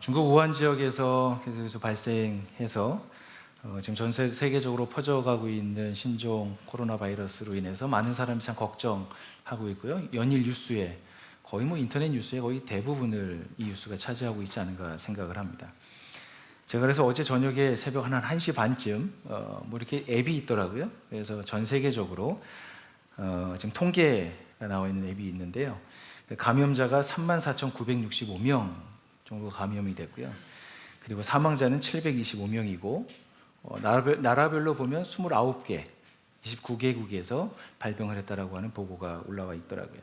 중국 우한 지역에서 계속해서 발생해서 지금 전 세계적으로 퍼져가고 있는 신종 코로나 바이러스로 인해서 많은 사람이 참 걱정하고 있고요. 연일 뉴스에 거의 인터넷 뉴스의 거의 대부분을 이 뉴스가 차지하고 있지 않은가 생각을 합니다. 제가 그래서 어제 저녁에 새벽 한 1시 반쯤 이렇게 앱이 있더라고요. 그래서 전 세계적으로 지금 통계가 나와 있는 앱이 있는데요. 감염자가 34,965명 정도 감염이 됐고요. 그리고 사망자는 725명이고 나라별로 보면 29개, 29개국에서 발병을 했다라고 하는 보고가 올라와 있더라고요.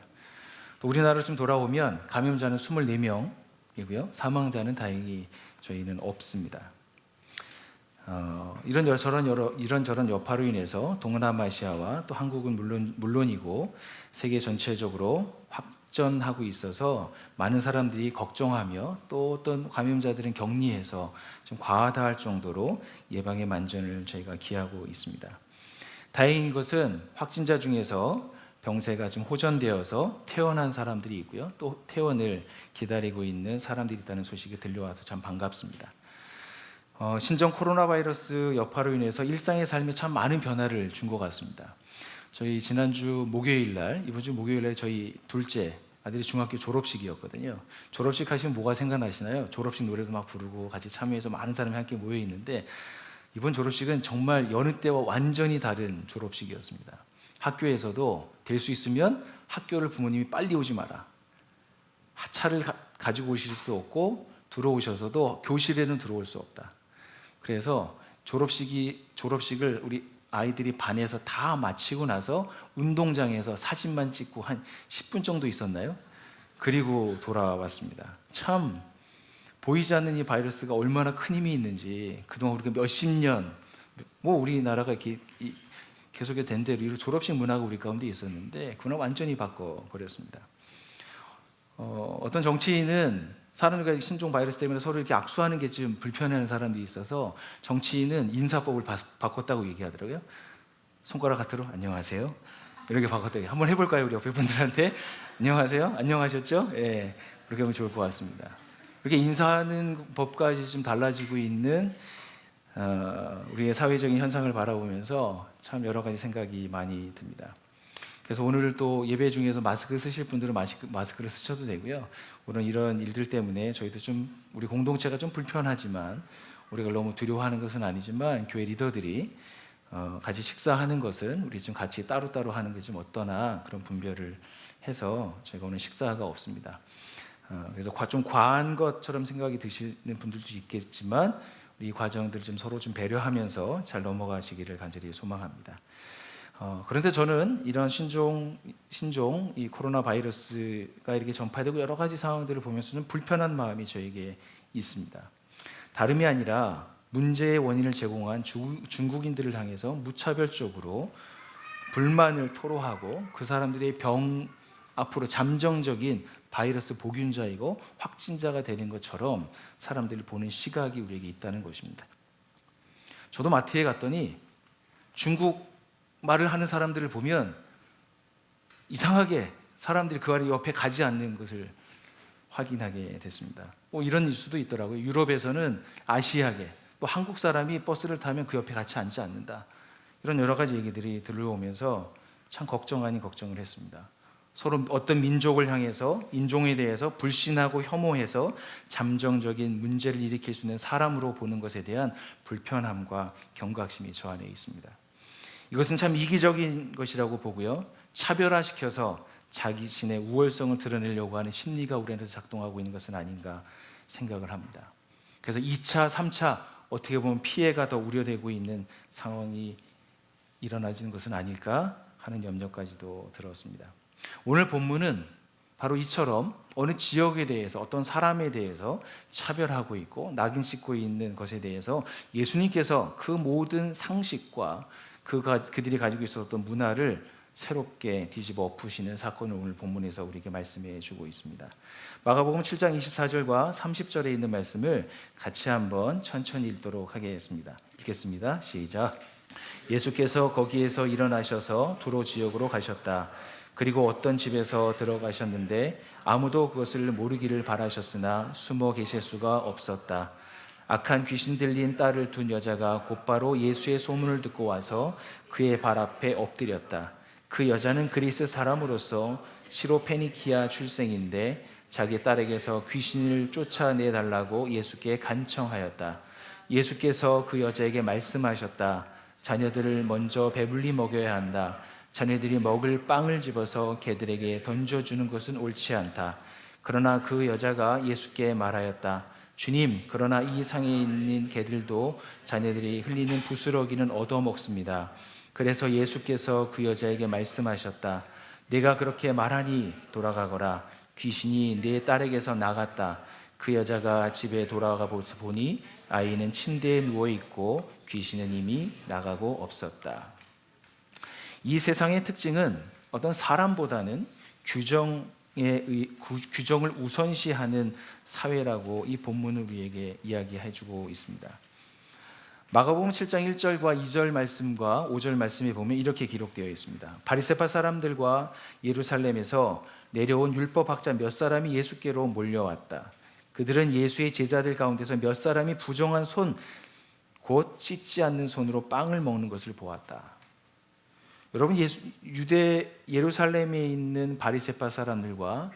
또 우리나라로 좀 돌아오면 감염자는 24명이고요. 사망자는 다행히 저희는 없습니다. 이런저런 여파로 인해서 동남아시아와 또 한국은 물론이고 세계 전체적으로 확전하고 있어서 많은 사람들이 걱정하며 또 어떤 감염자들은 격리해서 좀 과하다 할 정도로 예방의 만전을 저희가 기하고 있습니다. 다행인 것은 확진자 중에서 병세가 좀 호전되어서 퇴원한 사람들이 있고요. 또 퇴원을 기다리고 있는 사람들이 있다는 소식이 들려와서 참 반갑습니다. 신종 코로나 바이러스 여파로 인해서 일상의 삶에 참 많은 변화를 준 것 같습니다. 저희 지난주 목요일 날, 이번 주 목요일 날 저희 둘째 아들이 중학교 졸업식이었거든요. 졸업식 하시면 뭐가 생각나시나요? 졸업식 노래도 막 부르고 같이 참여해서 많은 사람이 함께 모여 있는데 이번 졸업식은 정말 여느 때와 완전히 다른 졸업식이었습니다. 학교에서도 될 수 있으면 학교를 부모님이 빨리 오지 마라. 차를 가지고 오실 수 없고 들어오셔서도 교실에는 들어올 수 없다. 그래서 졸업식을 우리 아이들이 반에서 다 마치고 나서 운동장에서 사진만 찍고 한 10분 정도 있었나요? 그리고 돌아왔습니다. 참 보이지 않는 이 바이러스가 얼마나 큰 힘이 있는지 그동안 우리가 몇십 년 우리나라가 이렇게 계속해 된 대로 이 졸업식 문화가 우리 가운데 있었는데 그건 완전히 바꿔버렸습니다. 어떤 정치인은 사람들과 신종 바이러스 때문에 서로 이렇게 악수하는 게 좀 불편해하는 사람들이 있어서 정치인은 인사법을 바꿨다고 얘기하더라고요. 손가락 하트로 안녕하세요 이렇게 바꿨다고. 한번 해볼까요? 우리 옆에 분들한테 안녕하세요, 안녕하셨죠? 예, 그렇게 하면 좋을 것 같습니다. 이렇게 인사하는 법까지 좀 달라지고 있는 우리의 사회적인 현상을 바라보면서 참 여러 가지 생각이 많이 듭니다. 그래서 오늘 또 예배 중에서 마스크 쓰실 분들은 마스크를 쓰셔도 되고요. 오늘 이런 일들 때문에 저희도 좀 우리 공동체가 좀 불편하지만 우리가 너무 두려워하는 것은 아니지만 교회 리더들이 같이 식사하는 것은 우리 좀 같이 따로따로 하는 게 좀 어떠나 그런 분별을 해서 저희가 오늘 식사가 없습니다. 그래서 좀 과한 것처럼 생각이 드시는 분들도 있겠지만 이 과정들 좀 서로 좀 배려하면서 잘 넘어가시기를 간절히 소망합니다. 그런데 저는 이런 신종 이 코로나 바이러스가 이렇게 전파되고 여러 가지 상황들을 보면서 좀 불편한 마음이 저에게 있습니다. 다름이 아니라 문제의 원인을 제공한 중국인들을 향해서 무차별적으로 불만을 토로하고 그 사람들의 병 앞으로 잠정적인 바이러스 보균자이고 확진자가 되는 것처럼 사람들을 보는 시각이 우리에게 있다는 것입니다. 저도 마트에 갔더니 중국 말을 하는 사람들을 보면 이상하게 사람들이 그 옆에 가지 않는 것을 확인하게 됐습니다. 이런 수도 있더라고요. 유럽에서는 아시아계, 한국 사람이 버스를 타면 그 옆에 같이 앉지 않는다. 이런 여러 가지 얘기들이 들려오면서 참 걱정 아닌 걱정을 했습니다. 서로 어떤 민족을 향해서 인종에 대해서 불신하고 혐오해서 잠정적인 문제를 일으킬 수 있는 사람으로 보는 것에 대한 불편함과 경각심이 저 안에 있습니다. 이것은 참 이기적인 것이라고 보고요. 차별화시켜서 자신의 우월성을 드러내려고 하는 심리가 우리 안에서 작동하고 있는 것은 아닌가 생각을 합니다. 그래서 2차, 3차 어떻게 보면 피해가 더 우려되고 있는 상황이 일어나지는 것은 아닐까 하는 염려까지도 들었습니다. 오늘 본문은 바로 이처럼 어느 지역에 대해서 어떤 사람에 대해서 차별하고 있고 낙인 찍고 있는 것에 대해서 예수님께서 그 모든 상식과 그들이 가지고 있었던 문화를 새롭게 뒤집어 엎으시는 사건을 오늘 본문에서 우리에게 말씀해 주고 있습니다. 마가복음 7장 24절과 30절에 있는 말씀을 같이 한번 천천히 읽도록 하겠습니다. 읽겠습니다. 시작. 예수께서 거기에서 일어나셔서 두로 지역으로 가셨다. 그리고 어떤 집에서 들어가셨는데 아무도 그것을 모르기를 바라셨으나 숨어 계실 수가 없었다. 악한 귀신 들린 딸을 둔 여자가 곧바로 예수의 소문을 듣고 와서 그의 발 앞에 엎드렸다. 그 여자는 그리스 사람으로서 시로페니키아 출생인데 자기 딸에게서 귀신을 쫓아내달라고 예수께 간청하였다. 예수께서 그 여자에게 말씀하셨다. 자녀들을 먼저 배불리 먹여야 한다. 자녀들이 먹을 빵을 집어서 개들에게 던져주는 것은 옳지 않다. 그러나 그 여자가 예수께 말하였다. 주님, 그러나 이 상에 있는 개들도 자녀들이 흘리는 부스러기는 얻어먹습니다. 그래서 예수께서 그 여자에게 말씀하셨다. 네가 그렇게 말하니 돌아가거라. 귀신이 네 딸에게서 나갔다. 그 여자가 집에 돌아가 보니 아이는 침대에 누워있고 귀신은 이미 나가고 없었다. 이 세상의 특징은 어떤 사람보다는 규정을 우선시하는 사회라고 이 본문을 우리에게 이야기해주고 있습니다. 마가복음 7장 1절과 2절 말씀과 5절 말씀에 보면 이렇게 기록되어 있습니다. 바리새파 사람들과 예루살렘에서 내려온 율법학자 몇 사람이 예수께로 몰려왔다. 그들은 예수의 제자들 가운데서 몇 사람이 부정한 손, 곧 씻지 않는 손으로 빵을 먹는 것을 보았다. 여러분, 예루살렘에 있는 바리새파 사람들과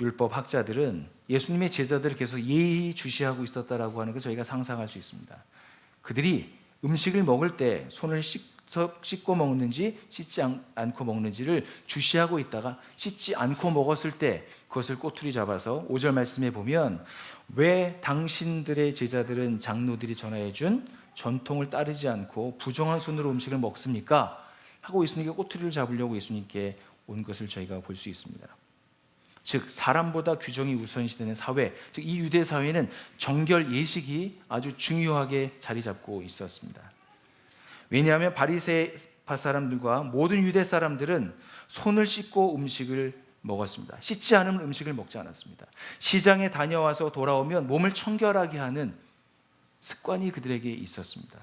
율법 학자들은 예수님의 제자들을 계속 예의주시하고 있었다라고 하는 걸 저희가 상상할 수 있습니다. 그들이 음식을 먹을 때 손을 씻고 먹는지 씻지 않고 먹는지를 주시하고 있다가 씻지 않고 먹었을 때 그것을 꼬투리 잡아서 5절 말씀에 보면 왜 당신들의 제자들은 장로들이 전하여준 전통을 따르지 않고 부정한 손으로 음식을 먹습니까? 하고 예수님께 꼬투리를 잡으려고 예수님께 온 것을 저희가 볼 수 있습니다. 즉 사람보다 규정이 우선시되는 사회, 즉 이 유대 사회는 정결 예식이 아주 중요하게 자리 잡고 있었습니다. 왜냐하면 바리새파 사람들과 모든 유대 사람들은 손을 씻고 음식을 먹었습니다. 씻지 않은 음식을 먹지 않았습니다. 시장에 다녀와서 돌아오면 몸을 청결하게 하는 습관이 그들에게 있었습니다.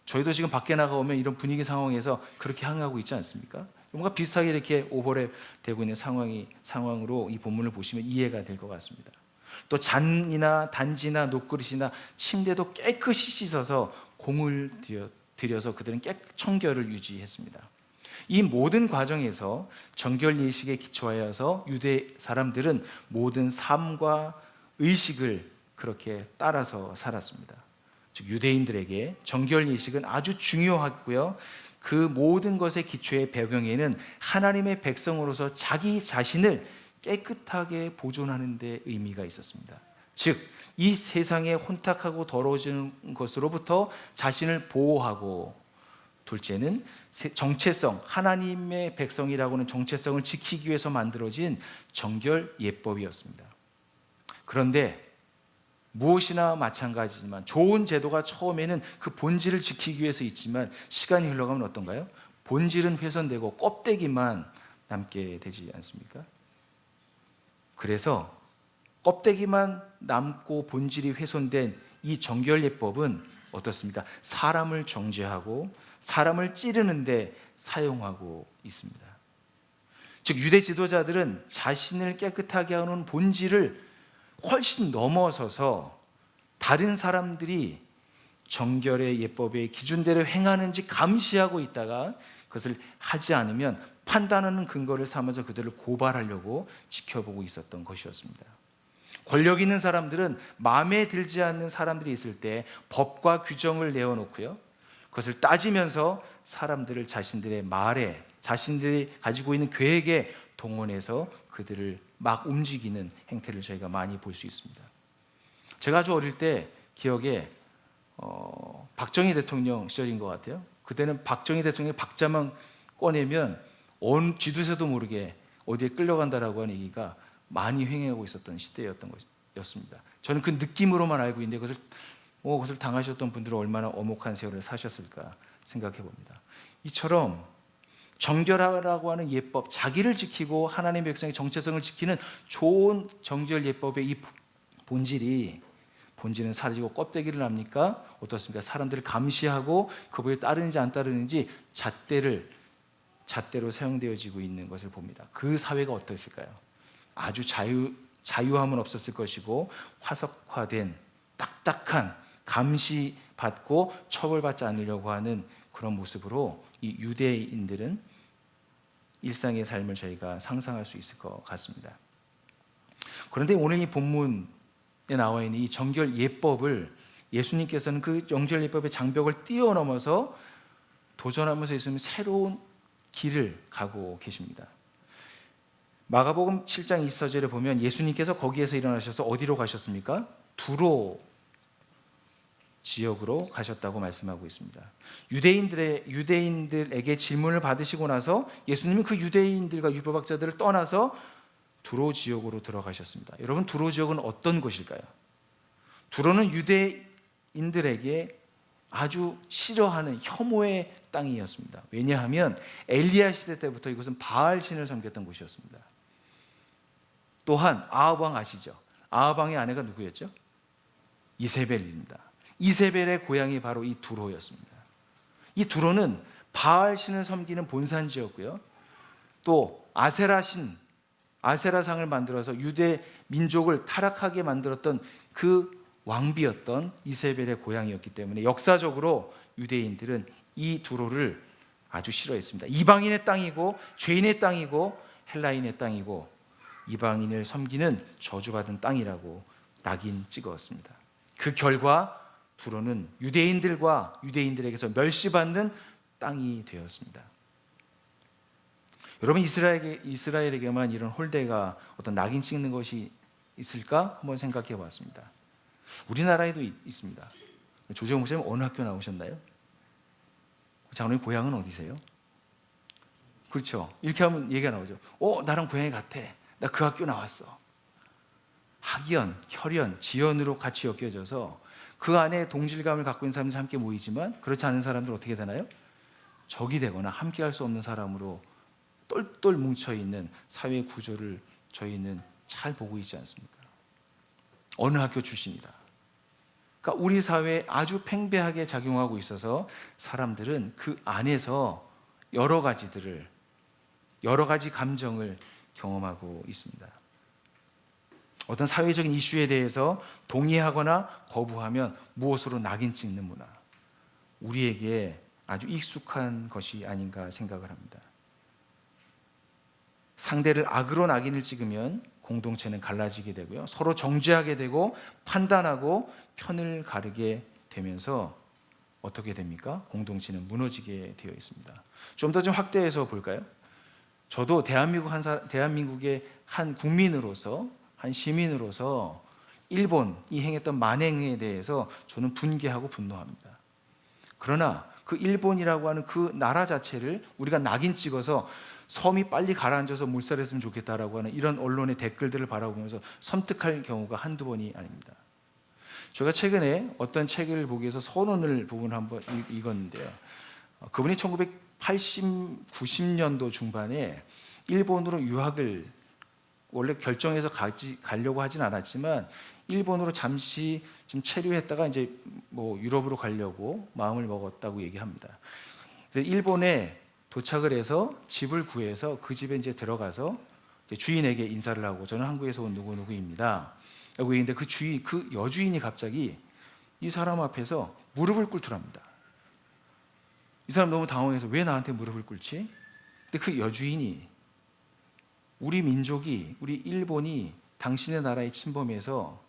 저희도 지금 밖에 나가오면 이런 분위기 상황에서 그렇게 행하고 있지 않습니까? 뭔가 비슷하게 이렇게 오버랩 되고 있는 상황으로 이 본문을 보시면 이해가 될 것 같습니다. 또 잔이나 단지나 녹그릇이나 침대도 깨끗이 씻어서 공을 들여서 그들은 청결을 유지했습니다. 이 모든 과정에서 정결 예식에 기초하여서 유대 사람들은 모든 삶과 의식을 그렇게 따라서 살았습니다. 즉 유대인들에게 정결 예식은 아주 중요하고요. 그 모든 것의 기초의 배경에는 하나님의 백성으로서 자기 자신을 깨끗하게 보존하는 데 의미가 있었습니다. 즉 이 세상에 혼탁하고 더러워지는 것으로부터 자신을 보호하고, 둘째는 정체성, 하나님의 백성이라고는 정체성을 지키기 위해서 만들어진 정결 예법이었습니다. 그런데 무엇이나 마찬가지지만 좋은 제도가 처음에는 그 본질을 지키기 위해서 있지만 시간이 흘러가면 어떤가요? 본질은 훼손되고 껍데기만 남게 되지 않습니까? 그래서 껍데기만 남고 본질이 훼손된 이 정결예법은 어떻습니까? 사람을 정죄하고 사람을 찌르는데 사용하고 있습니다. 즉 유대 지도자들은 자신을 깨끗하게 하는 본질을 훨씬 넘어서서 다른 사람들이 정결의 예법의 기준대로 행하는지 감시하고 있다가 그것을 하지 않으면 판단하는 근거를 삼아서 그들을 고발하려고 지켜보고 있었던 것이었습니다. 권력 있는 사람들은 마음에 들지 않는 사람들이 있을 때 법과 규정을 내어놓고요, 그것을 따지면서 사람들을 자신들의 말에, 자신들이 가지고 있는 계획에 동원해서 그들을 막 움직이는 행태를 저희가 많이 볼 수 있습니다. 제가 아주 어릴 때 기억에 박정희 대통령 시절인 것 같아요. 그때는 박정희 대통령의 박자만 꺼내면 쥐두새도 모르게 어디에 끌려간다라고 하는 얘기가 많이 횡행하고 있었던 시대였던 것이었습니다. 저는 그 느낌으로만 알고 있는데 그것을 당하셨던 분들은 얼마나 엄혹한 세월을 사셨을까 생각해 봅니다. 이처럼 정결하라고 하는 예법, 자기를 지키고 하나님의 백성의 정체성을 지키는 좋은 정결 예법의 이 본질은 사라지고 껍데기를 납니까? 어떻습니까? 사람들을 감시하고 그거에 따르는지 안 따르는지 잣대를 잣대로 사용되어지고 있는 것을 봅니다. 그 사회가 어땠을까요? 아주 자유함은 없었을 것이고 화석화된 딱딱한 감시받고 처벌받지 않으려고 하는 그런 모습으로 이 유대인들은 일상의 삶을 저희가 상상할 수 있을 것 같습니다. 그런데 오늘 이 본문에 나와 있는 이 정결 예법을 예수님께서는 그 정결 예법의 장벽을 뛰어넘어서 도전하면서 있으면 새로운 길을 가고 계십니다. 마가복음 7장 24절에 보면 예수님께서 거기에서 일어나셔서 어디로 가셨습니까? 두로 지역으로 가셨다고 말씀하고 있습니다. 유대인들에게 질문을 받으시고 나서 예수님은 그 유대인들과 율법학자들을 떠나서 두로 지역으로 들어가셨습니다. 여러분, 두로 지역은 어떤 곳일까요? 두로는 유대인들에게 아주 싫어하는 혐오의 땅이었습니다. 왜냐하면 엘리야 시대 때부터 이곳은 바알 신을 섬겼던 곳이었습니다. 또한 아합 왕 아시죠? 아합 왕의 아내가 누구였죠? 이세벨입니다. 이세벨의 고향이 바로 이 두로였습니다. 이 두로는 바알 신을 섬기는 본산지였고요. 또 아세라상을 만들어서 유대 민족을 타락하게 만들었던 그 왕비였던 이세벨의 고향이었기 때문에 역사적으로 유대인들은 이 두로를 아주 싫어했습니다. 이방인의 땅이고 죄인의 땅이고 헬라인의 땅이고 이방인을 섬기는 저주받은 땅이라고 낙인 찍었습니다. 그 결과 두로는 유대인들에게서 멸시받는 땅이 되었습니다. 여러분, 이스라엘에게만 이런 홀대가 어떤 낙인 찍는 것이 있을까 한번 생각해 봤습니다. 우리나라에도 있습니다. 조재호 목사님 어느 학교 나오셨나요? 장로님 고향은 어디세요? 그렇죠. 이렇게 하면 얘기가 나오죠. 나랑 고향이 같아. 나 그 학교 나왔어. 학연, 혈연, 지연으로 같이 엮여져서 그 안에 동질감을 갖고 있는 사람들이 함께 모이지만 그렇지 않은 사람들은 어떻게 되나요? 적이 되거나 함께 할 수 없는 사람으로 똘똘 뭉쳐있는 사회 구조를 저희는 잘 보고 있지 않습니까? 어느 학교 출신이다. 그러니까 우리 사회에 아주 팽배하게 작용하고 있어서 사람들은 그 안에서 여러 가지 감정을 경험하고 있습니다. 어떤 사회적인 이슈에 대해서 동의하거나 거부하면 무엇으로 낙인 찍는 문화, 우리에게 아주 익숙한 것이 아닌가 생각을 합니다. 상대를 악으로 낙인을 찍으면 공동체는 갈라지게 되고요. 서로 정죄하게 되고 판단하고 편을 가르게 되면서 어떻게 됩니까? 공동체는 무너지게 되어 있습니다. 좀 더 확대해서 볼까요? 저도 대한민국의 한 국민으로서, 한 시민으로서 일본이 행했던 만행에 대해서 저는 분개하고 분노합니다. 그러나 그 일본이라고 하는 그 나라 자체를 우리가 낙인 찍어서 섬이 빨리 가라앉아서 몰살했으면 좋겠다라고 하는 이런 언론의 댓글들을 바라보면서 섬뜩할 경우가 한두 번이 아닙니다. 제가 최근에 어떤 책을 보기 위해서 서론을 부분을 한번 읽었는데요. 그분이 1980, 90년도 중반에 일본으로 유학을 원래 결정해서 가려고 하진 않았지만 일본으로 잠시 좀 체류했다가 이제 유럽으로 가려고 마음을 먹었다고 얘기합니다. 일본에 도착을 해서 집을 구해서 그 집에 이제 들어가서 이제 주인에게 인사를 하고 저는 한국에서 온 누구누구입니다. 라고 얘기했는데 그 여주인이 갑자기 이 사람 앞에서 무릎을 꿇더랍니다. 이 사람 너무 당황해서 왜 나한테 무릎을 꿇지? 근데 그 여주인이 우리 민족이, 우리 일본이 당신의 나라에 침범해서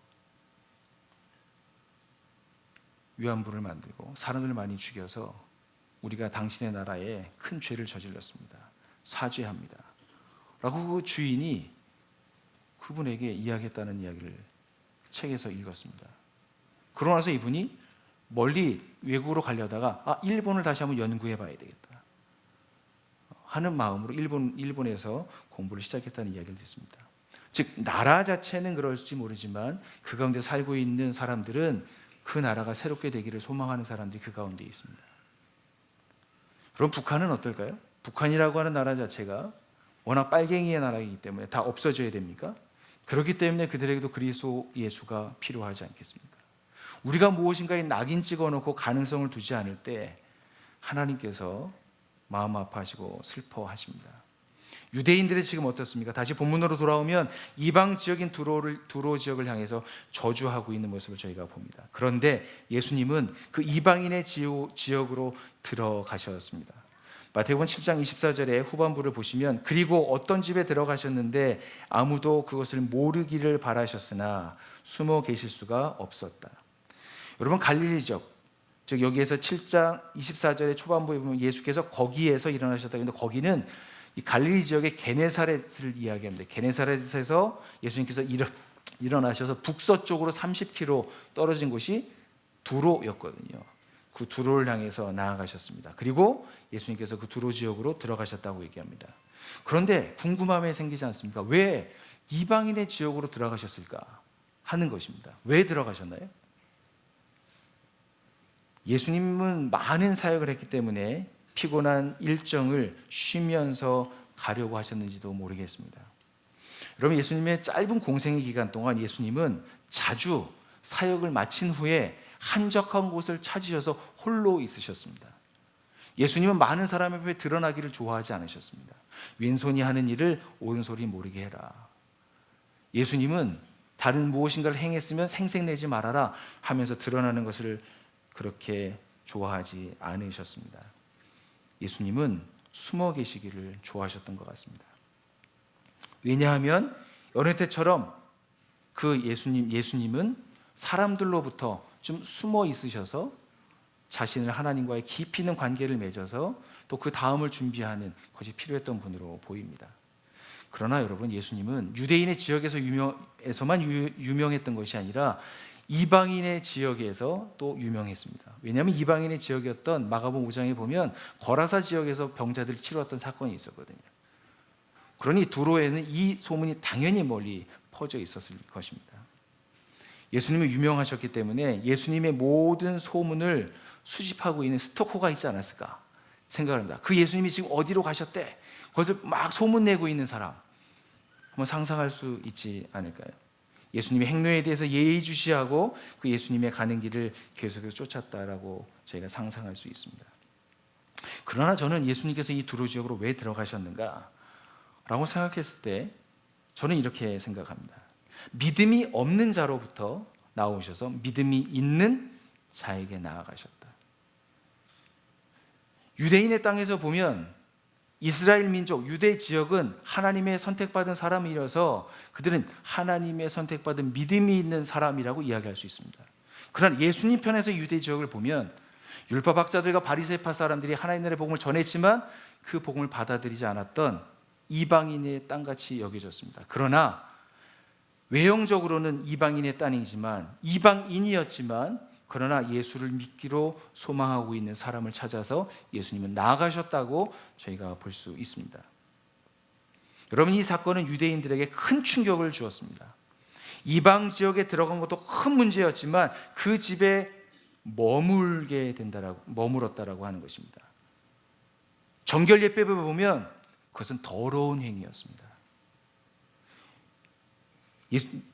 위안부를 만들고 사람을 많이 죽여서 우리가 당신의 나라에 큰 죄를 저질렀습니다. 사죄합니다. 라고 그 주인이 그분에게 이야기했다는 이야기를 책에서 읽었습니다. 그러고 나서 이분이 멀리 외국으로 가려다가 일본을 다시 한번 연구해 봐야 되겠다 하는 마음으로 일본에서 공부를 시작했다는 이야기를 듣습니다. 즉 나라 자체는 그럴지 모르지만 그 가운데 살고 있는 사람들은 그 나라가 새롭게 되기를 소망하는 사람들이 그 가운데 있습니다. 그럼 북한은 어떨까요? 북한이라고 하는 나라 자체가 워낙 빨갱이의 나라이기 때문에 다 없어져야 됩니까? 그렇기 때문에 그들에게도 그리스도 예수가 필요하지 않겠습니까? 우리가 무엇인가에 낙인 찍어놓고 가능성을 두지 않을 때 하나님께서 마음 아파하시고 슬퍼하십니다. 유대인들이 지금 어떻습니까? 다시 본문으로 돌아오면 이방 지역인 두로 지역을 향해서 저주하고 있는 모습을 저희가 봅니다. 그런데 예수님은 그 이방인의 지역으로 들어가셨습니다. 마태복음 7장 24절의 후반부를 보시면 그리고 어떤 집에 들어가셨는데 아무도 그것을 모르기를 바라셨으나 숨어 계실 수가 없었다. 여러분, 갈릴리 지역, 즉 여기에서 7장 24절의 초반부에 보면 예수께서 거기에서 일어나셨다. 근데 거기는 이 갈릴리 지역의 게네사렛을 이야기합니다. 게네사렛에서 예수님께서 일어나셔서 북서쪽으로 30km 떨어진 곳이 두로였거든요. 그 두로를 향해서 나아가셨습니다. 그리고 예수님께서 그 두로 지역으로 들어가셨다고 얘기합니다. 그런데 궁금함이 생기지 않습니까? 왜 이방인의 지역으로 들어가셨을까 하는 것입니다. 왜 들어가셨나요? 예수님은 많은 사역을 했기 때문에 피곤한 일정을 쉬면서 가려고 하셨는지도 모르겠습니다. 여러분, 예수님의 짧은 공생의 기간 동안 예수님은 자주 사역을 마친 후에 한적한 곳을 찾으셔서 홀로 있으셨습니다. 예수님은 많은 사람 앞에 드러나기를 좋아하지 않으셨습니다. 왼손이 하는 일을 오른손이 모르게 해라. 예수님은 다른 무엇인가를 행했으면 생색내지 말아라 하면서 드러나는 것을 그렇게 좋아하지 않으셨습니다. 예수님은 숨어 계시기를 좋아하셨던 것 같습니다. 왜냐하면 어느 때처럼 그 예수님은 사람들로부터 좀 숨어 있으셔서 자신을 하나님과의 깊이 있는 관계를 맺어서 또 그 다음을 준비하는 것이 필요했던 분으로 보입니다. 그러나 여러분, 예수님은 유대인의 지역에서만 유명했던 것이 아니라 이방인의 지역에서 또 유명했습니다. 왜냐하면 이방인의 지역이었던 마가복음 5장에 보면 거라사 지역에서 병자들을 치료했던 사건이 있었거든요. 그러니 두로에는 이 소문이 당연히 멀리 퍼져 있었을 것입니다. 예수님은 유명하셨기 때문에 예수님의 모든 소문을 수집하고 있는 스토커가 있지 않았을까 생각합니다. 그 예수님이 지금 어디로 가셨대? 그것을 막 소문내고 있는 사람, 한번 상상할 수 있지 않을까요? 예수님의 행로에 대해서 예의주시하고 그 예수님의 가는 길을 계속해서 쫓았다라고 저희가 상상할 수 있습니다. 그러나 저는 예수님께서 이 두로 지역으로 왜 들어가셨는가 라고 생각했을 때 저는 이렇게 생각합니다. 믿음이 없는 자로부터 나오셔서 믿음이 있는 자에게 나아가셨다. 유대인의 땅에서 보면 이스라엘 민족, 유대 지역은 하나님의 선택받은 사람이라서 그들은 하나님의 선택받은 믿음이 있는 사람이라고 이야기할 수 있습니다. 그러나 예수님 편에서 유대 지역을 보면 율법학자들과 바리새파 사람들이 하나님 나라의 복음을 전했지만 그 복음을 받아들이지 않았던 이방인의 땅같이 여겨졌습니다. 그러나 외형적으로는 이방인의 땅이지만 이방인이었지만 그러나 예수를 믿기로 소망하고 있는 사람을 찾아서 예수님은 나아가셨다고 저희가 볼 수 있습니다. 여러분, 이 사건은 유대인들에게 큰 충격을 주었습니다. 이방 지역에 들어간 것도 큰 문제였지만 그 집에 머물었다라고 하는 것입니다. 정결 예배를 보면 그것은 더러운 행위였습니다.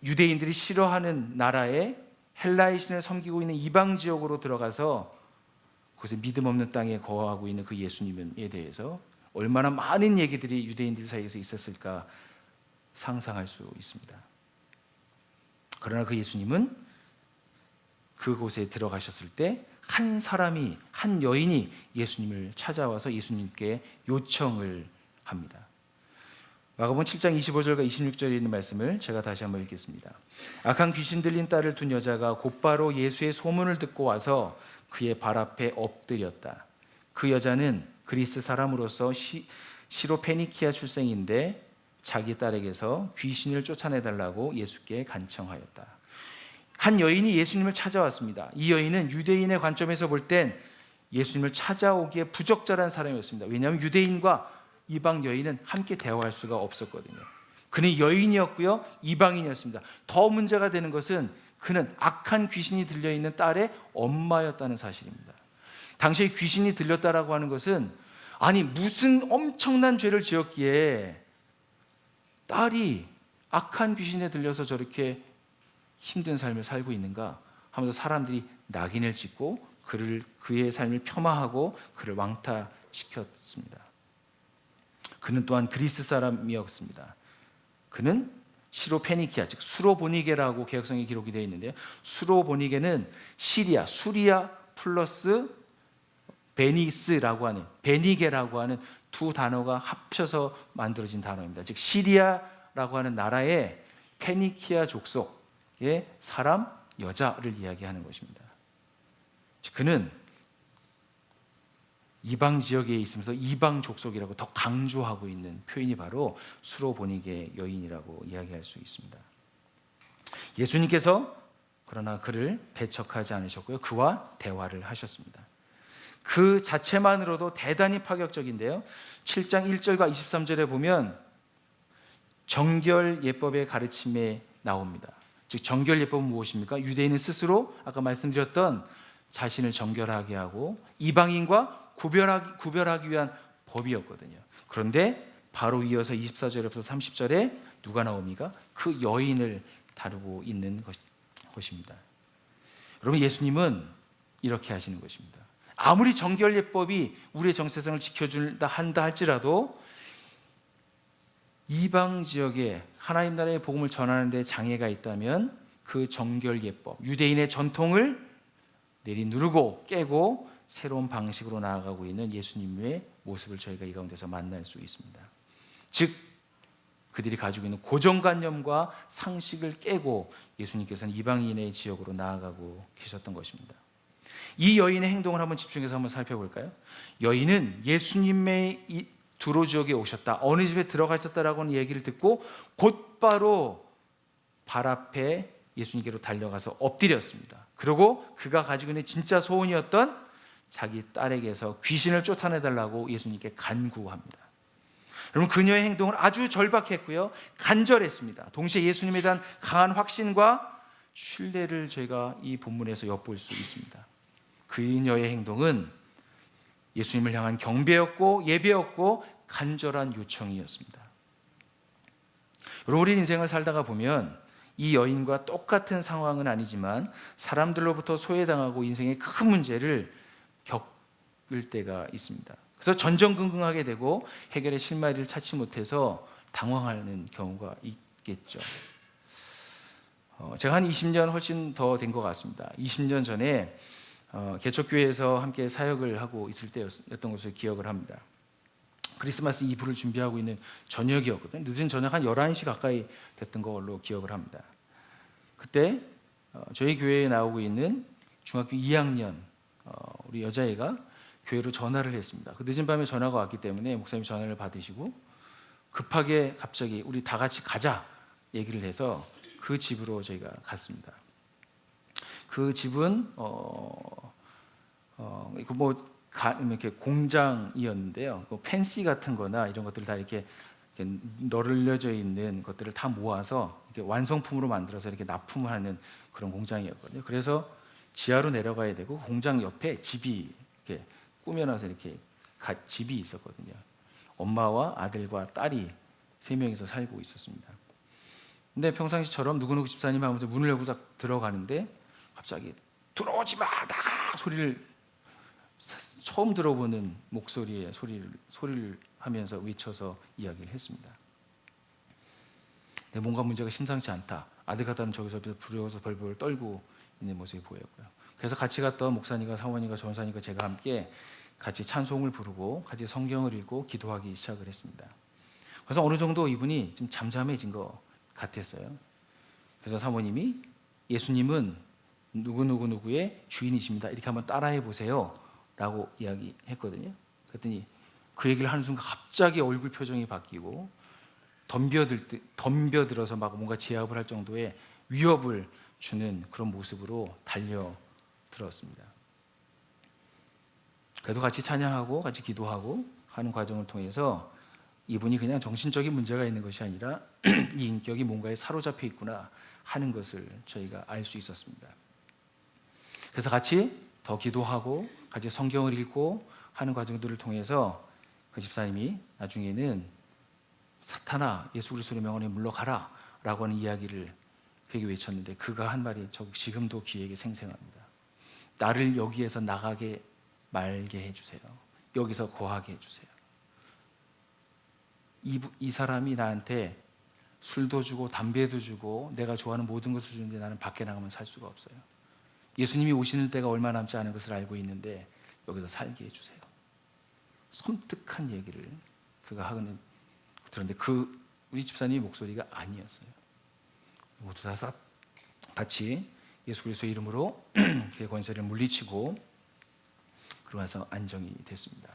유대인들이 싫어하는 나라에 헬라의 신을 섬기고 있는 이방 지역으로 들어가서 그것에 믿음 없는 땅에 거하고 있는 그 예수님에 대해서 얼마나 많은 얘기들이 유대인들 사이에서 있었을까 상상할 수 있습니다. 그러나 그 예수님은 그곳에 들어가셨을 때 한 여인이 예수님을 찾아와서 예수님께 요청을 합니다. 마가복음 7장 25절과 26절에 있는 말씀을 제가 다시 한번 읽겠습니다. 악한 귀신 들린 딸을 둔 여자가 곧바로 예수의 소문을 듣고 와서 그의 발 앞에 엎드렸다. 그 여자는 그리스 사람으로서 시로페니키아 출생인데 자기 딸에게서 귀신을 쫓아내달라고 예수께 간청하였다. 한 여인이 예수님을 찾아왔습니다. 이 여인은 유대인의 관점에서 볼 땐 예수님을 찾아오기에 부적절한 사람이었습니다. 왜냐하면 유대인과 이방 여인은 함께 대화할 수가 없었거든요. 그는 여인이었고요, 이방인이었습니다. 더 문제가 되는 것은 그는 악한 귀신이 들려있는 딸의 엄마였다는 사실입니다. 당시에 귀신이 들렸다라고 하는 것은 아니 무슨 엄청난 죄를 지었기에 딸이 악한 귀신에 들려서 저렇게 힘든 삶을 살고 있는가 하면서 사람들이 낙인을 찍고 그의 삶을 폄하하고 그를 시켰습니다. 그는 또한 그리스 사람이었습니다. 그는 시로페니키아, 즉 수로보니게라고 개역성에 기록이 되어 있는데요. 수로보니게는 시리아, 수리아 플러스 베니스라고 하는, 베니게라고 하는 두 단어가 합쳐서 만들어진 단어입니다. 즉 시리아라고 하는 나라의 페니키아 족속의 사람, 여자를 이야기하는 것입니다. 즉 그는 이방 지역에 있으면서 이방 족속이라고 더 강조하고 있는 표현이 바로 수로보니게 여인이라고 이야기할 수 있습니다. 예수님께서 그러나 그를 배척하지 않으셨고요. 그와 대화를 하셨습니다. 그 자체만으로도 대단히 파격적인데요. 7장 1절과 23절에 보면 정결 예법의 가르침에 나옵니다. 즉 정결 예법은 무엇입니까? 유대인은 스스로 아까 말씀드렸던 자신을 정결하게 하고 이방인과 구별하기 위한 법이었거든요. 그런데 바로 이어서 24절에서 30절에 누가 나옵니까? 그 여인을 다루고 있는 것입니다. 여러분, 예수님은 이렇게 하시는 것입니다. 아무리 정결예법이 우리의 정체성을 지켜준다 한다 할지라도 이방 지역에 하나님 나라의 복음을 전하는 데 장애가 있다면 그 정결예법, 유대인의 전통을 내리누르고 깨고 새로운 방식으로 나아가고 있는 예수님의 모습을 저희가 이 가운데서 만날 수 있습니다. 즉 그들이 가지고 있는 고정관념과 상식을 깨고 예수님께서는 이방인의 지역으로 나아가고 계셨던 것입니다. 이 여인의 행동을 한번 집중해서 한번 살펴볼까요? 여인은 예수님의 이 두로 지역에 오셨다, 어느 집에 들어가셨다라고 하는 얘기를 듣고 곧바로 발 앞에 예수님께로 달려가서 엎드렸습니다. 그리고 그가 가지고 있는 진짜 소원이었던 자기 딸에게서 귀신을 쫓아내달라고 예수님께 간구합니다. 여러분, 그녀의 행동은 아주 절박했고요, 간절했습니다. 동시에 예수님에 대한 강한 확신과 신뢰를 저희가 이 본문에서 엿볼 수 있습니다. 그녀의 행동은 예수님을 향한 경배였고 예배였고 간절한 요청이었습니다. 여러분, 우리 인생을 살다가 보면 이 여인과 똑같은 상황은 아니지만 사람들로부터 소외당하고 인생의 큰 문제를 겪을 때가 있습니다. 그래서 전전긍긍하게 되고 해결의 실마리를 찾지 못해서 당황하는 경우가 있겠죠. 제가 한 20년 훨씬 더 된 것 같습니다. 20년 전에 개척교회에서 함께 사역을 하고 있을 때였던 것을 기억을 합니다. 크리스마스 이브를 준비하고 있는 저녁이었거든요. 늦은 저녁 한 11시 가까이 됐던 걸로 기억을 합니다. 그때 저희 교회에 나오고 있는 중학교 2학년 우리 여자애가 교회로 전화를 했습니다. 그 늦은 밤에 전화가 왔기 때문에 목사님이 전화를 받으시고 급하게 갑자기 우리 다 같이 가자 얘기를 해서 그 집으로 저희가 갔습니다. 그 집은 이렇게 공장이었는데요. 펜시 같은 거나 이런 것들을 다 이렇게 널려져 있는 것들을 다 모아서 이렇게 완성품으로 만들어서 이렇게 납품을 하는 그런 공장이었거든요. 그래서 지하로 내려가야 되고 공장 옆에 집이 이렇게 꾸며놔서 이렇게 집이 있었거든요. 엄마와 아들과 딸이 3명이서 살고 있었습니다. 근데 평상시처럼 누구누구 집사님 하면서 문을 열고 딱 들어가는데 갑자기 들어오지 마! 나가! 소리를 처음 들어보는 목소리에 소리를 하면서 외쳐서 이야기를 했습니다. 뭔가 문제가 심상치 않다. 아들 같다는 저기서 두려워서 벌벌 떨고 있는 모습이 보였고요. 그래서 같이 갔던 목사님과 사모님과 전사님과 제가 함께 같이 찬송을 부르고 같이 성경을 읽고 기도하기 시작을 했습니다. 그래서 어느 정도 이분이 좀 잠잠해진 것 같았어요. 그래서 사모님이 예수님은 누구누구누구의 주인이십니다. 이렇게 한번 따라해 보세요 라고 이야기했거든요. 그랬더니 그 얘기를 하는 순간 갑자기 얼굴 표정이 바뀌고 덤벼들어서 막 뭔가 제압을 할 정도의 위협을 주는 그런 모습으로 달려들었습니다. 그래도 같이 찬양하고 같이 기도하고 하는 과정을 통해서 이분이 그냥 정신적인 문제가 있는 것이 아니라 이 인격이 뭔가에 사로잡혀 있구나 하는 것을 저희가 알 수 있었습니다. 그래서 같이 더 기도하고 같이 성경을 읽고 하는 과정들을 통해서 그 집사님이 나중에는 사탄아 예수 그리스도의 명함에 물러가라 라고 하는 이야기를 그에게 외쳤는데 그가 한 말이 지금도 귀에게 생생합니다. 나를 여기에서 나가게 말게 해주세요. 여기서 거하게 해주세요. 이 사람이 나한테 술도 주고 담배도 주고 내가 좋아하는 모든 것을 주는데 나는 밖에 나가면 살 수가 없어요. 예수님이 오시는 때가 얼마 남지 않은 것을 알고 있는데 여기서 살게 해주세요. 섬뜩한 얘기를 그가 하는 들었는데 우리 집사님의 목소리가 아니었어요. 모두 다 같이 예수 그리스도의 이름으로 그의 권세를 물리치고 그러고 나서 안정이 됐습니다.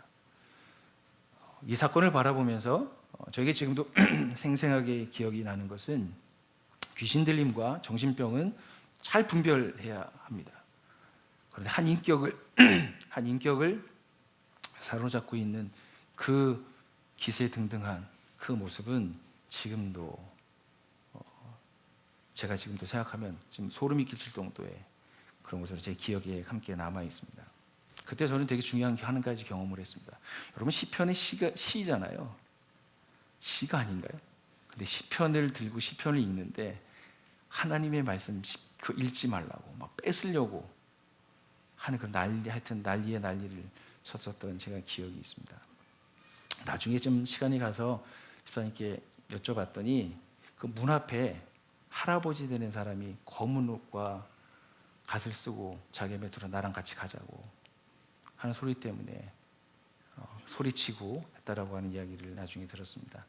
이 사건을 바라보면서 저에게 지금도 생생하게 기억이 나는 것은 귀신 들림과 정신병은 잘 분별해야 합니다. 그런데 한 인격을 사로잡고 있는 그 기세등등한 그 모습은 지금도 제가 지금도 생각하면 지금 소름이 끼칠 정도의 그런 것으로 제 기억에 함께 남아 있습니다. 그때 저는 되게 중요한 한 가지 경험을 했습니다. 여러분 시편은 시잖아요. 시가 아닌가요? 근데 시편을 들고 시편을 읽는데 하나님의 말씀 그 읽지 말라고 막 뺏으려고 하는 그런 난리에 난리를 쳤었던 제가 기억이 있습니다. 나중에 좀 시간이 가서 집사님께 여쭤봤더니 그 문 앞에 할아버지 되는 사람이 검은 옷과 갓을 쓰고 자기 앞에 들어 나랑 같이 가자고 하는 소리 때문에 소리치고 했다라고 하는 이야기를 나중에 들었습니다.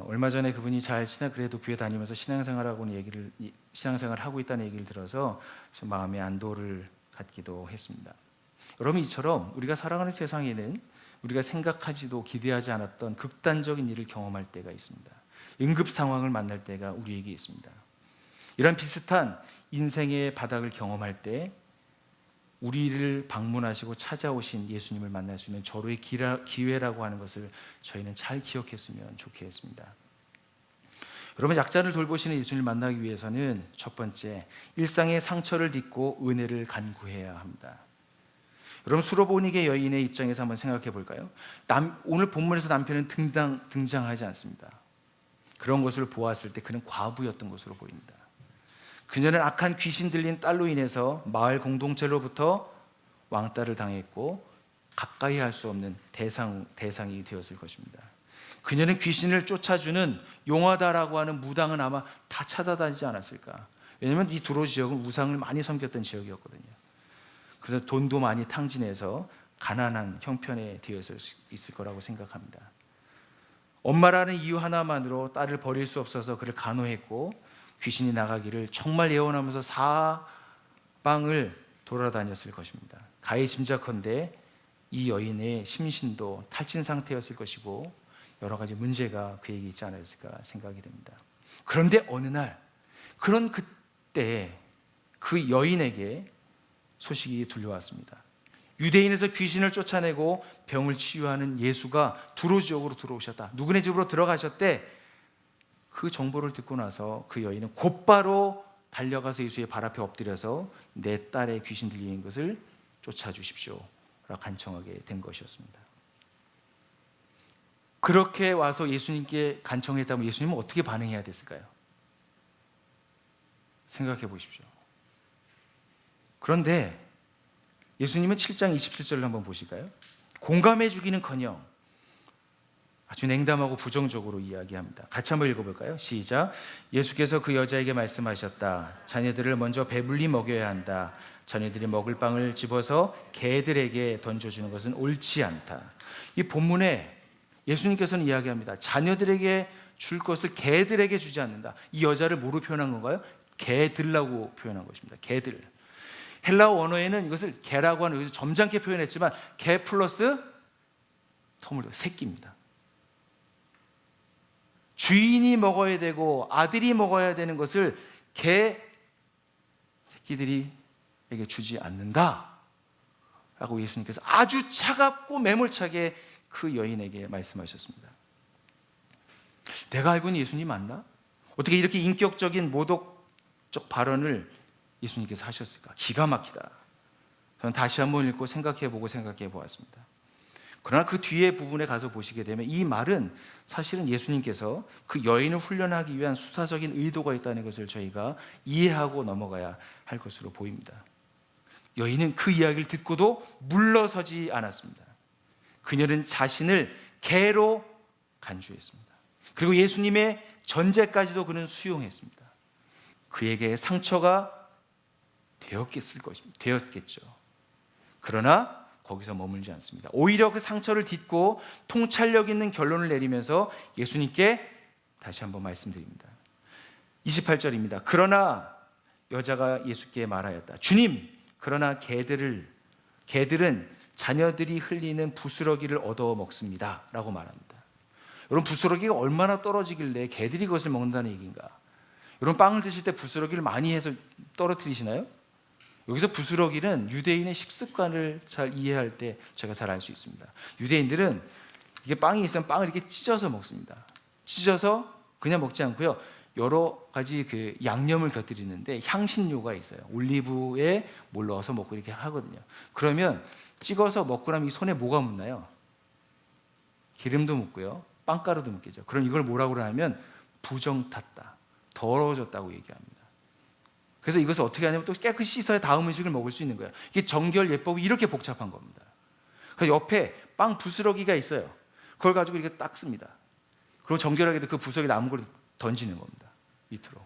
얼마 전에 그분이 잘 그래도 교회 다니면서 신앙생활 하고 있다는 얘기를 들어서 좀 마음의 안도를 갖기도 했습니다. 여러분 이처럼 우리가 살아가는 세상에는 우리가 생각하지도 기대하지 않았던 극단적인 일을 경험할 때가 있습니다. 응급 상황을 만날 때가 우리에게 있습니다. 이런 비슷한 인생의 바닥을 경험할 때 우리를 방문하시고 찾아오신 예수님을 만날 수 있는 절호의 기회라고 하는 것을 저희는 잘 기억했으면 좋겠습니다. 여러분 약자를 돌보시는 예수님을 만나기 위해서는 첫 번째, 일상의 상처를 딛고 은혜를 간구해야 합니다. 여러분 수로보니게 여인의 입장에서 한번 생각해 볼까요? 오늘 본문에서 남편은 등장하지 않습니다. 그런 것을 보았을 때 그는 과부였던 것으로 보입니다. 그녀는 악한 귀신 들린 딸로 인해서 마을 공동체로부터 왕따를 당했고 가까이 할 수 없는 대상이 되었을 것입니다. 그녀는 귀신을 쫓아주는 용하다라고 하는 무당은 아마 다 찾아다니지 않았을까. 왜냐하면 이 두로 지역은 우상을 많이 섬겼던 지역이었거든요. 그래서 돈도 많이 탕진해서 가난한 형편에 되었을 수 있을 거라고 생각합니다. 엄마라는 이유 하나만으로 딸을 버릴 수 없어서 그를 간호했고 귀신이 나가기를 정말 예언하면서 사방을 돌아다녔을 것입니다. 가히 짐작컨대 이 여인의 심신도 탈진 상태였을 것이고 여러 가지 문제가 그에게 있지 않았을까 생각이 됩니다. 그런데 어느 날 그때 그 여인에게 소식이 들려왔습니다. 유대인에서 귀신을 쫓아내고 병을 치유하는 예수가 두로 지역으로 들어오셨다. 누구네 집으로 들어가셨대. 그 정보를 듣고 나서 그 여인은 곧바로 달려가서 예수의 발 앞에 엎드려서 내 딸의 귀신 들리는 것을 쫓아주십시오 라고 간청하게 된 것이었습니다. 그렇게 와서 예수님께 간청했다면 예수님은 어떻게 반응해야 됐을까요? 생각해 보십시오. 그런데 예수님은 7장 27절을 한번 보실까요? 공감해 주기는커녕 아주 냉담하고 부정적으로 이야기합니다. 같이 한번 읽어볼까요? 시작. 예수께서 그 여자에게 말씀하셨다. 자녀들을 먼저 배불리 먹여야 한다. 자녀들이 먹을 빵을 집어서 개들에게 던져주는 것은 옳지 않다. 이 본문에 예수님께서는 이야기합니다. 자녀들에게 줄 것을 개들에게 주지 않는다. 이 여자를 뭐로 표현한 건가요? 개들라고 표현한 것입니다. 개들. 헬라어 원어에는 이것을 개라고 하는, 여기서 점잖게 표현했지만 개 플러스 새끼입니다. 주인이 먹어야 되고 아들이 먹어야 되는 것을 개 새끼들에게 주지 않는다 라고 예수님께서 아주 차갑고 매몰차게 그 여인에게 말씀하셨습니다. 내가 알고 있는 예수님 맞나? 어떻게 이렇게 인격적인 모독적 발언을 예수님께서 하셨을까? 기가 막히다. 저는 다시 한번 읽고 생각해 보았습니다. 그러나 그 뒤에 부분에 가서 보시게 되면 이 말은 사실은 예수님께서 그 여인을 훈련하기 위한 수사적인 의도가 있다는 것을 저희가 이해하고 넘어가야 할 것으로 보입니다. 여인은 그 이야기를 듣고도 물러서지 않았습니다. 그녀는 자신을 개로 간주했습니다. 그리고 예수님의 전제까지도 그는 수용했습니다. 그에게 상처가 되었겠죠. 그러나 거기서 머물지 않습니다. 오히려 그 상처를 딛고 통찰력 있는 결론을 내리면서 예수님께 다시 한번 말씀드립니다. 28절입니다. 그러나 여자가 예수께 말하였다. 주님, 그러나 개들은 자녀들이 흘리는 부스러기를 얻어 먹습니다 라고 말합니다. 여러분, 부스러기가 얼마나 떨어지길래 개들이 그것을 먹는다는 얘기인가? 여러분, 빵을 드실 때 부스러기를 많이 해서 떨어뜨리시나요? 여기서 부스러기는 유대인의 식습관을 잘 이해할 때 제가 잘 알 수 있습니다. 유대인들은 이게 빵이 있으면 빵을 이렇게 찢어서 먹습니다. 찢어서 그냥 먹지 않고요, 여러 가지 그 양념을 곁들이는데 향신료가 있어요. 올리브에 뭘 넣어서 먹고 이렇게 하거든요. 그러면 찍어서 먹고 나면 이 손에 뭐가 묻나요? 기름도 묻고요, 빵가루도 묻겠죠. 그럼 이걸 뭐라고 그러냐면 부정 탔다, 더러워졌다고 얘기합니다. 그래서 이것을 어떻게 하냐면 또 깨끗이 씻어야 다음 음식을 먹을 수 있는 거예요. 이게 정결 예법이 이렇게 복잡한 겁니다. 그래서 옆에 빵 부스러기가 있어요. 그걸 가지고 이렇게 닦습니다. 그리고 정결하게도 그 부스러기 남은 걸 던지는 겁니다. 밑으로.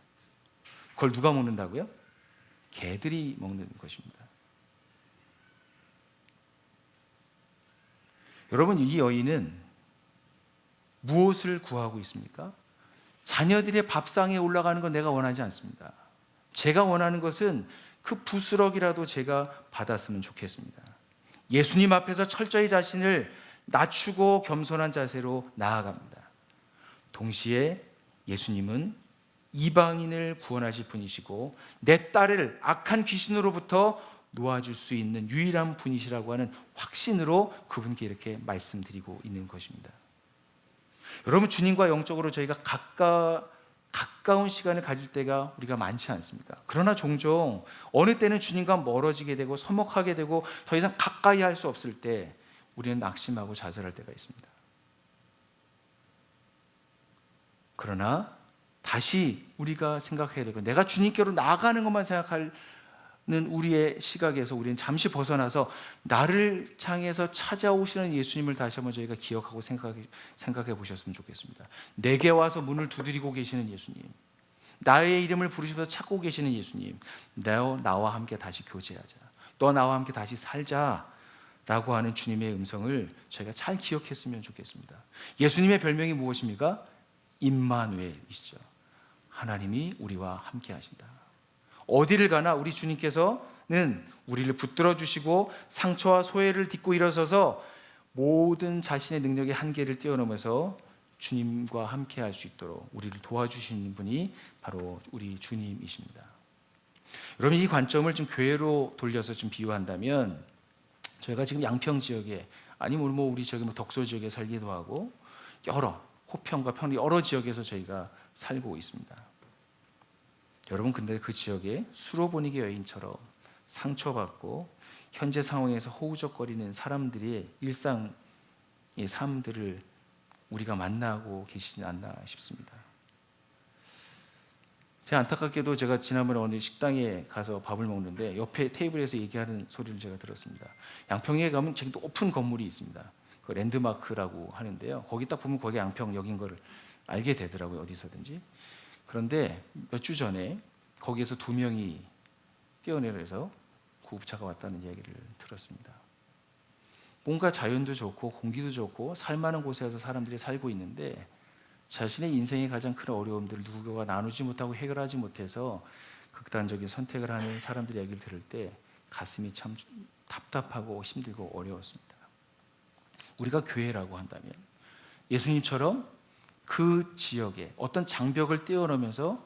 그걸 누가 먹는다고요? 개들이 먹는 것입니다. 여러분, 이 여인은 무엇을 구하고 있습니까? 자녀들의 밥상에 올라가는 건 내가 원하지 않습니다. 제가 원하는 것은 그 부스러기라도 제가 받았으면 좋겠습니다. 예수님 앞에서 철저히 자신을 낮추고 겸손한 자세로 나아갑니다. 동시에 예수님은 이방인을 구원하실 분이시고 내 딸을 악한 귀신으로부터 놓아줄 수 있는 유일한 분이시라고 하는 확신으로 그분께 이렇게 말씀드리고 있는 것입니다. 여러분, 주님과 영적으로 저희가 가까운 시간을 가질 때가 우리가 많지 않습니까? 그러나 종종 어느 때는 주님과 멀어지게 되고 서먹하게 되고 더 이상 가까이 할 수 없을 때 우리는 낙심하고 좌절할 때가 있습니다. 그러나 다시 우리가 생각해야 되고, 내가 주님께로 나아가는 것만 생각하는 우리의 시각에서 우리는 잠시 벗어나서 나를 향해서 찾아오시는 예수님을 다시 한번 저희가 기억하고 생각해 보셨으면 좋겠습니다. 내게 와서 문을 두드리고 계시는 예수님, 나의 이름을 부르시면서 찾고 계시는 예수님, 나와 함께 다시 교제하자, 너 나와 함께 다시 살자 라고 하는 주님의 음성을 저희가 잘 기억했으면 좋겠습니다. 예수님의 별명이 무엇입니까? 임마누엘이시죠. 하나님이 우리와 함께 하신다. 어디를 가나 우리 주님께서는 우리를 붙들어 주시고 상처와 소외를 딛고 일어서서 모든 자신의 능력의 한계를 뛰어넘어서 주님과 함께 할 수 있도록 우리를 도와주시는 분이 바로 우리 주님이십니다. 여러분, 이 관점을 좀 교회로 돌려서 좀 비유한다면, 저희가 지금 양평 지역에, 아니면 우리 저기 덕소 지역에 살기도 하고 호평과 평 여러 지역에서 저희가 살고 있습니다. 여러분, 근데 그 지역에 수로보니게 여인처럼 상처받고 현재 상황에서 허우적거리는 사람들의 일상의 삶들을 우리가 만나고 계시지 않나 싶습니다. 제가 안타깝게도 제가 지난번에 어느 식당에 가서 밥을 먹는데 옆에 테이블에서 얘기하는 소리를 제가 들었습니다. 양평에 가면 되게 높은 건물이 있습니다. 그 랜드마크라고 하는데요. 거기 딱 보면 거기 양평역인 걸 알게 되더라고요, 어디서든지. 그런데 몇 주 전에 거기에서 2명이 뛰어내려서 구급차가 왔다는 이야기를 들었습니다. 뭔가 자연도 좋고 공기도 좋고 살만한 곳에서 사람들이 살고 있는데 자신의 인생의 가장 큰 어려움들을 누구가 나누지 못하고 해결하지 못해서 극단적인 선택을 하는 사람들의 이야기를 들을 때 가슴이 참 답답하고 힘들고 어려웠습니다. 우리가 교회라고 한다면 예수님처럼 그 지역에 어떤 장벽을 뛰어넘으면서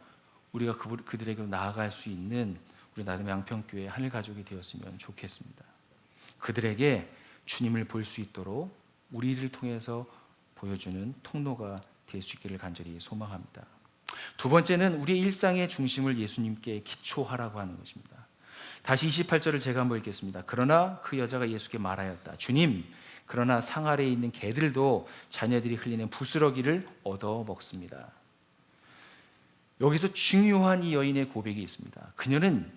우리가 그들에게로 나아갈 수 있는 우리 나름의 양평교회 하늘가족이 되었으면 좋겠습니다. 그들에게 주님을 볼 수 있도록 우리를 통해서 보여주는 통로가 될 수 있기를 간절히 소망합니다. 두 번째는 우리의 일상의 중심을 예수님께 기초하라고 하는 것입니다. 다시 28절을 제가 한번 읽겠습니다. 그러나 그 여자가 예수께 말하였다. 주님, 그러나 상 아래에 있는 개들도 자녀들이 흘리는 부스러기를 얻어 먹습니다. 여기서 중요한 이 여인의 고백이 있습니다. 그녀는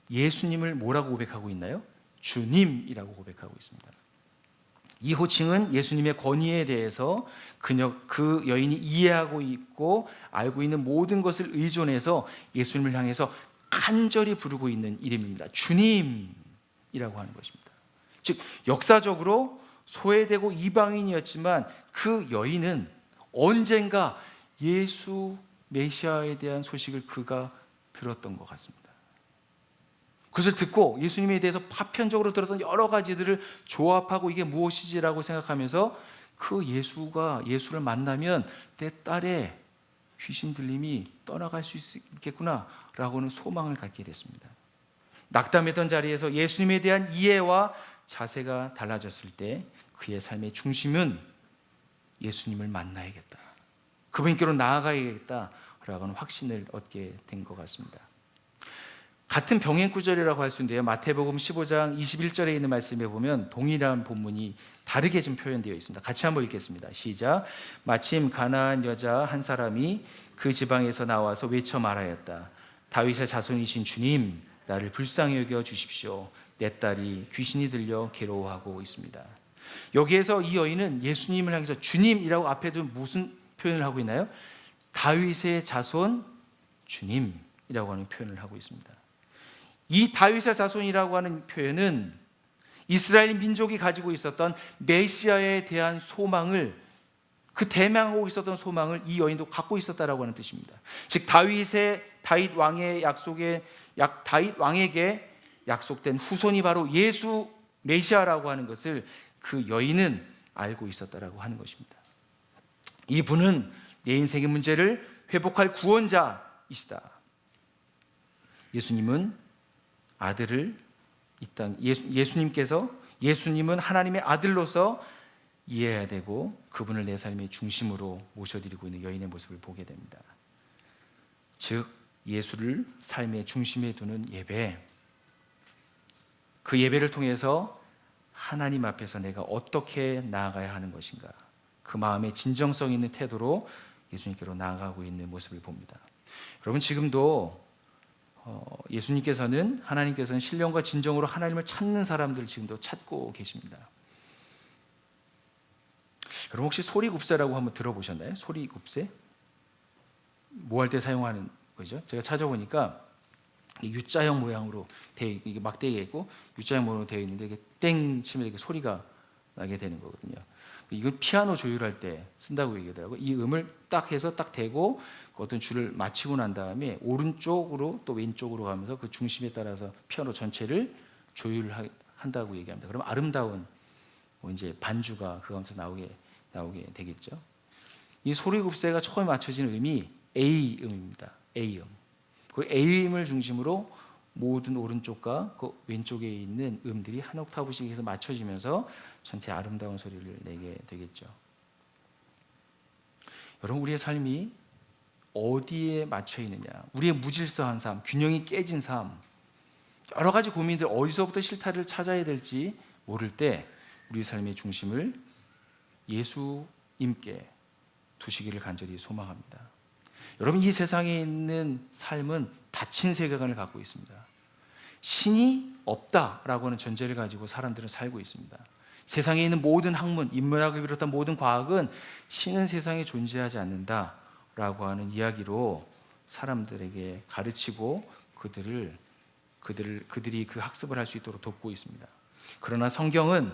예수님을 뭐라고 고백하고 있나요? 주님이라고 고백하고 있습니다. 이 호칭은 예수님의 권위에 대해서 그 여인이 이해하고 있고 알고 있는 모든 것을 의존해서 예수님을 향해서 간절히 부르고 있는 이름입니다. 주님이라고 하는 것입니다. 즉 역사적으로 소외되고 이방인이었지만 그 여인은 언젠가 예수 메시아에 대한 소식을 그가 들었던 것 같습니다. 그것을 듣고 예수님에 대해서 파편적으로 들었던 여러 가지들을 조합하고 이게 무엇이지라고 생각하면서 그 예수를 만나면 내 딸의 귀신 들림이 떠나갈 수 있겠구나라고는 소망을 갖게 됐습니다. 낙담했던 자리에서 예수님에 대한 이해와 자세가 달라졌을 때 그의 삶의 중심은 예수님을 만나야겠다, 그분께로 나아가야겠다라고 하는 확신을 얻게 된 것 같습니다. 같은 병행 구절이라고 할 수 있는데요, 마태복음 15장 21절에 있는 말씀에 보면 동일한 본문이 다르게 좀 표현되어 있습니다. 같이 한번 읽겠습니다. 시작. 마침 가나안 여자 한 사람이 그 지방에서 나와서 외쳐 말하였다. 다윗의 자손이신 주님, 나를 불쌍히 여겨 주십시오. 내 딸이 귀신이 들려 괴로워하고 있습니다. 여기에서 이 여인은 예수님을 향해서 주님이라고 앞에도 무슨 표현을 하고 있나요? 다윗의 자손 주님이라고 하는 표현을 하고 있습니다. 이 다윗의 자손이라고 하는 표현은 이스라엘 민족이 가지고 있었던 메시아에 대한 소망을, 그 대명하고 있었던 소망을 이 여인도 갖고 있었다라고 하는 뜻입니다. 즉 다윗 왕에게 약속된 후손이 바로 예수 메시아라고 하는 것을 그 여인은 알고 있었다라고 하는 것입니다. 이분은 내 인생의 문제를 회복할 구원자이시다. 예수님은 예수님은 하나님의 아들로서 이해해야 되고 그분을 내 삶의 중심으로 모셔드리고 있는 여인의 모습을 보게 됩니다. 즉 예수를 삶의 중심에 두는 예배, 그 예배를 통해서 하나님 앞에서 내가 어떻게 나아가야 하는 것인가, 그 마음의 진정성 있는 태도로 예수님께로 나아가고 있는 모습을 봅니다. 여러분 지금도 하나님께서는 신령과 진정으로 하나님을 찾는 사람들을 지금도 찾고 계십니다. 여러분 혹시 소리굽새라고 한번 들어보셨나요? 소리굽새? 뭐 할 때 사용하는 거죠? 제가 찾아보니까 U자형 모양으로 이게 막대기가 있고 U자형 모양으로 되어 있는데 이게 땡 치면 이렇게 소리가 나게 되는 거거든요. 이건 피아노 조율할 때 쓴다고 얘기하더라고요. 이 음을 딱 해서 딱 대고 어떤 줄을 맞추고 난 다음에 오른쪽으로 또 왼쪽으로 가면서 그 중심에 따라서 피아노 전체를 조율한다고 얘기합니다. 그럼 아름다운 이제 반주가 그 가운데서 나오게 되겠죠. 이 소리굽새가 처음에 맞춰지는 음이 A 음입니다. A 음. 그 A 음을 중심으로 모든 오른쪽과 그 왼쪽에 있는 음들이 한 옥타브씩 해서 맞춰지면서 전체 아름다운 소리를 내게 되겠죠. 여러분 우리의 삶이 어디에 맞춰 있느냐, 우리의 무질서한 삶, 균형이 깨진 삶, 여러 가지 고민들, 어디서부터 실타를 찾아야 될지 모를 때 우리 삶의 중심을 예수님께 두시기를 간절히 소망합니다. 여러분 이 세상에 있는 삶은 닫힌 세계관을 갖고 있습니다. 신이 없다라고 하는 전제를 가지고 사람들은 살고 있습니다. 세상에 있는 모든 학문, 인문학을 비롯한 모든 과학은 신은 세상에 존재하지 않는다라고 하는 이야기로 사람들에게 가르치고 그들이 그 학습을 할 수 있도록 돕고 있습니다. 그러나 성경은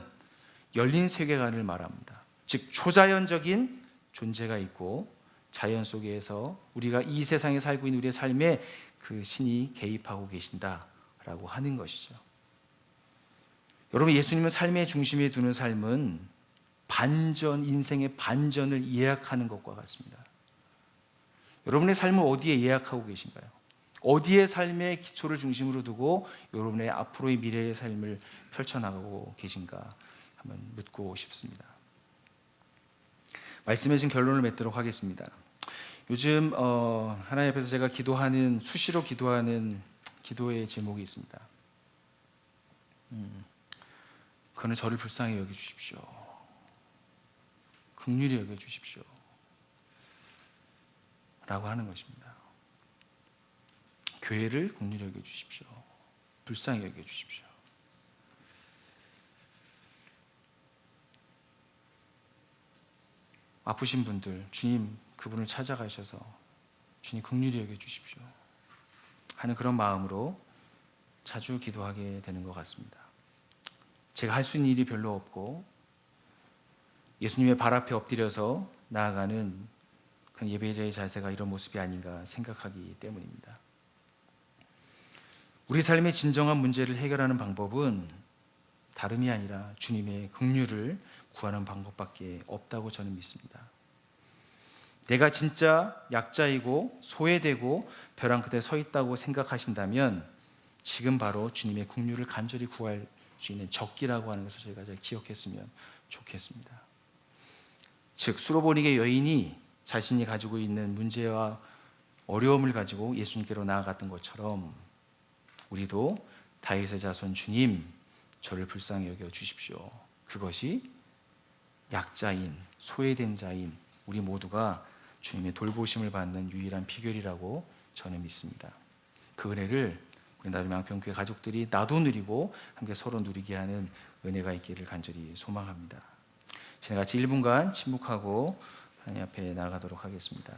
열린 세계관을 말합니다. 즉 초자연적인 존재가 있고 자연 속에서 우리가 이 세상에 살고 있는 우리의 삶에 그 신이 개입하고 계신다라고 하는 것이죠. 여러분 예수님은 삶의 중심에 두는 삶은 인생의 반전을 예약하는 것과 같습니다. 여러분의 삶을 어디에 예약하고 계신가요? 어디에 삶의 기초를 중심으로 두고 여러분의 앞으로의 미래의 삶을 펼쳐나가고 계신가 한번 묻고 싶습니다. 말씀에 지금 결론을 맺도록 하겠습니다. 요즘 하나님 앞에서 제가 수시로 기도하는 기도의 제목이 있습니다. 그는 저를 불쌍히 여겨주십시오. 긍휼히 여겨주십시오. 라고 하는 것입니다. 교회를 긍휼히 여겨주십시오. 불쌍히 여겨주십시오. 아프신 분들 주님 그분을 찾아가셔서 주님 긍휼히 여겨 주십시오 하는 그런 마음으로 자주 기도하게 되는 것 같습니다. 제가 할 수 있는 일이 별로 없고 예수님의 발 앞에 엎드려서 나아가는 그 예배자의 자세가 이런 모습이 아닌가 생각하기 때문입니다. 우리 삶의 진정한 문제를 해결하는 방법은 다름이 아니라 주님의 긍휼을 구하는 방법밖에 없다고 저는 믿습니다. 내가 진짜 약자이고 소외되고 벼랑 끝에 서 있다고 생각하신다면 지금 바로 주님의 긍휼을 간절히 구할 수 있는 적기라고 하는 것을 저희가 잘 기억했으면 좋겠습니다. 즉 수로보니게 여인이 자신이 가지고 있는 문제와 어려움을 가지고 예수님께로 나아갔던 것처럼 우리도 다윗의 자손 주님 저를 불쌍히 여겨 주십시오. 그것이 약자인 소외된 자인 우리 모두가 주님의 돌보심을 받는 유일한 비결이라고 저는 믿습니다. 그 은혜를 우리 나눔의 양평교회 가족들이 나도 누리고 함께 서로 누리게 하는 은혜가 있기를 간절히 소망합니다. 같이 1분간 침묵하고 하나님 앞에 나아가도록 하겠습니다.